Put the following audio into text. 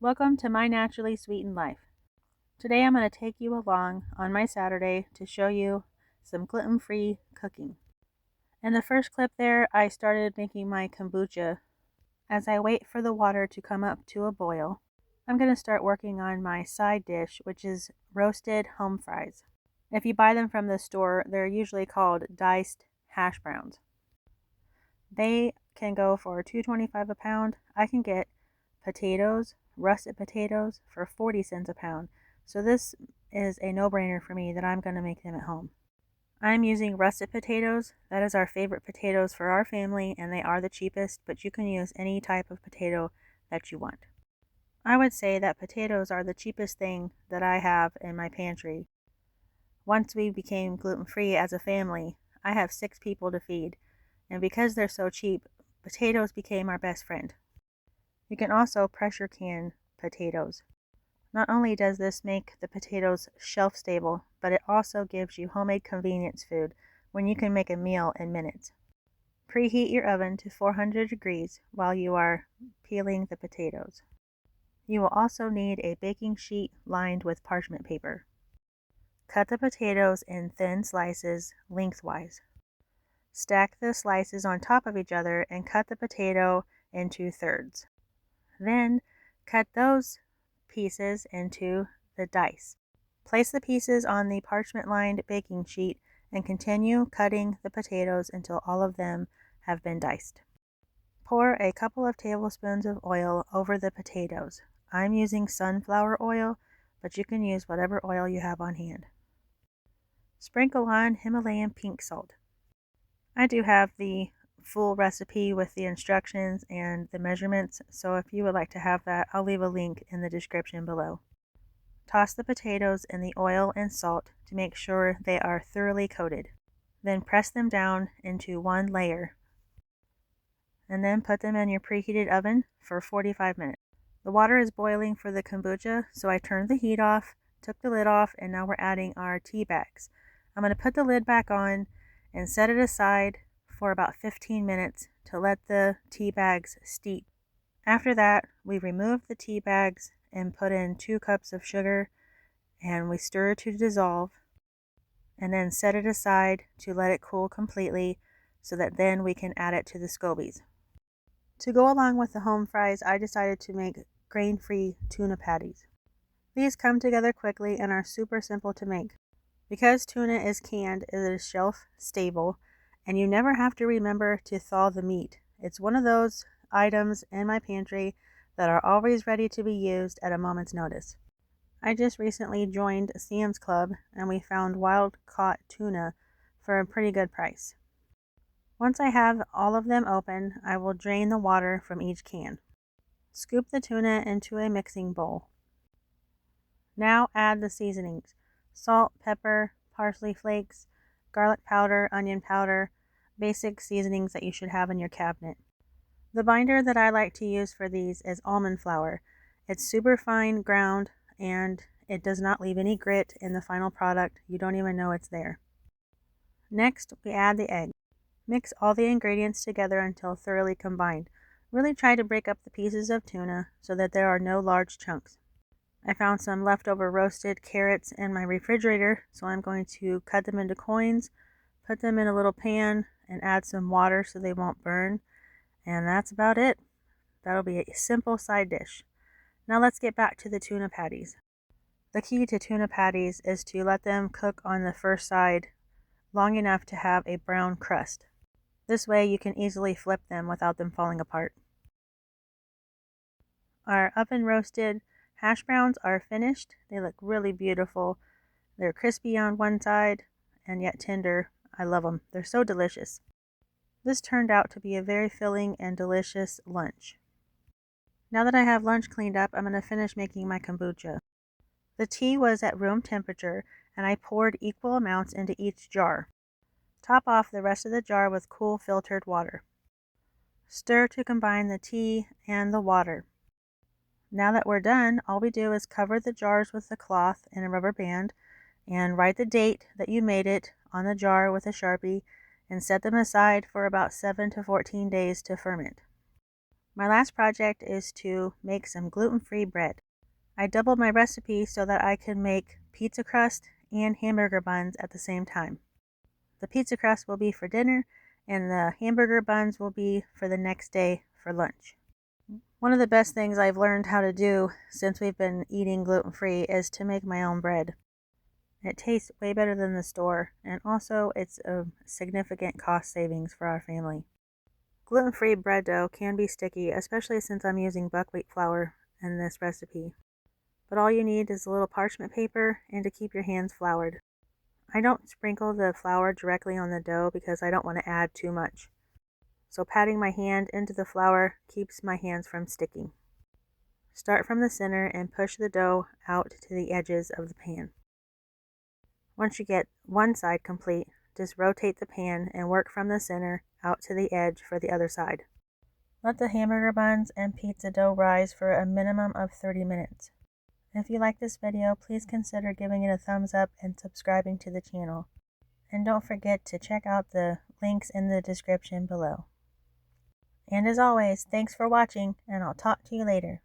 Welcome to my naturally sweetened life. Today I'm going to take you along on my Saturday to show you some gluten-free cooking. In the first clip there, I started making my kombucha. As I wait for the water to come up to a boil, I'm going to start working on my side dish, which is roasted home fries. If you buy them from the store, they're usually called diced hash browns. They can go for $2.25 a pound. I can get potatoes, russet potatoes, for 40 cents a pound. So this is a no-brainer for me that I'm going to make them at home. I'm using russet potatoes. That is our favorite potatoes for our family, and they are the cheapest, but you can use any type of potato that you want. I would say that potatoes are the cheapest thing that I have in my pantry. Once we became gluten-free as a family, I have 6 people to feed, and because they're so cheap, potatoes became our best friend. You can also pressure can potatoes. Not only does this make the potatoes shelf stable, but it also gives you homemade convenience food when you can make a meal in minutes. Preheat your oven to 400 degrees while you are peeling the potatoes. You will also need a baking sheet lined with parchment paper. Cut the potatoes in thin slices lengthwise. Stack the slices on top of each other and cut the potato into thirds. Then cut those pieces into the dice. Place the pieces on the parchment-lined baking sheet and continue cutting the potatoes until all of them have been diced. Pour a couple of tablespoons of oil over the potatoes. I'm using sunflower oil, but you can use whatever oil you have on hand. Sprinkle on Himalayan pink salt. I do have the full recipe with the instructions and the measurements, so if you would like to have that, I'll leave a link in the description below. Toss the potatoes in the oil and salt to make sure they are thoroughly coated. Then press them down into one layer, and then put them in your preheated oven for 45 minutes. The water is boiling for the kombucha, so I turned the heat off, took the lid off, and now we're adding our tea bags. I'm going to put the lid back on and set it aside for about 15 minutes to let the tea bags steep. After that, we remove the tea bags and put in 2 cups of sugar, and we stir to dissolve, and then set it aside to let it cool completely so that then we can add it to the scobies. To go along with the home fries, I decided to make grain-free tuna patties. These come together quickly and are super simple to make. Because tuna is canned, it is shelf stable, and you never have to remember to thaw the meat. It's one of those items in my pantry that are always ready to be used at a moment's notice. I just recently joined Sam's Club, and we found wild-caught tuna for a pretty good price. Once I have all of them open, I will drain the water from each can. Scoop the tuna into a mixing bowl. Now add the seasonings: salt, pepper, parsley flakes, garlic powder, onion powder, basic seasonings that you should have in your cabinet. The binder that I like to use for these is almond flour. It's super fine ground and it does not leave any grit in the final product. You don't even know it's there. Next, we add the egg. Mix all the ingredients together until thoroughly combined. Really try to break up the pieces of tuna so that there are no large chunks. I found some leftover roasted carrots in my refrigerator, so I'm going to cut them into coins, put them in a little pan, and add some water so they won't burn. And that's about it. That'll be a simple side dish. Now let's get back to the tuna patties. The key to tuna patties is to let them cook on the first side long enough to have a brown crust. This way you can easily flip them without them falling apart. Our oven roasted hash browns are finished. They look really beautiful. They're crispy on one side and yet tender. I love them. They're so delicious. This turned out to be a very filling and delicious lunch. Now that I have lunch cleaned up, I'm going to finish making my kombucha. The tea was at room temperature, and I poured equal amounts into each jar. Top off the rest of the jar with cool filtered water. Stir to combine the tea and the water. Now that we're done, all we do is cover the jars with a cloth and a rubber band and write the date that you made it on the jar with a Sharpie and set them aside for about 7 to 14 days to ferment. My last project is to make some gluten-free bread. I doubled my recipe so that I could make pizza crust and hamburger buns at the same time. The pizza crust will be for dinner, and the hamburger buns will be for the next day for lunch. One of the best things I've learned how to do since we've been eating gluten-free is to make my own bread. It tastes way better than the store, and also it's a significant cost savings for our family. Gluten-free bread dough can be sticky, especially since I'm using buckwheat flour in this recipe. But all you need is a little parchment paper and to keep your hands floured. I don't sprinkle the flour directly on the dough because I don't want to add too much. So patting my hand into the flour keeps my hands from sticking. Start from the center and push the dough out to the edges of the pan. Once you get one side complete, just rotate the pan and work from the center out to the edge for the other side. Let the hamburger buns and pizza dough rise for a minimum of 30 minutes. If you like this video, please consider giving it a thumbs up and subscribing to the channel. And don't forget to check out the links in the description below. And as always, thanks for watching, and I'll talk to you later.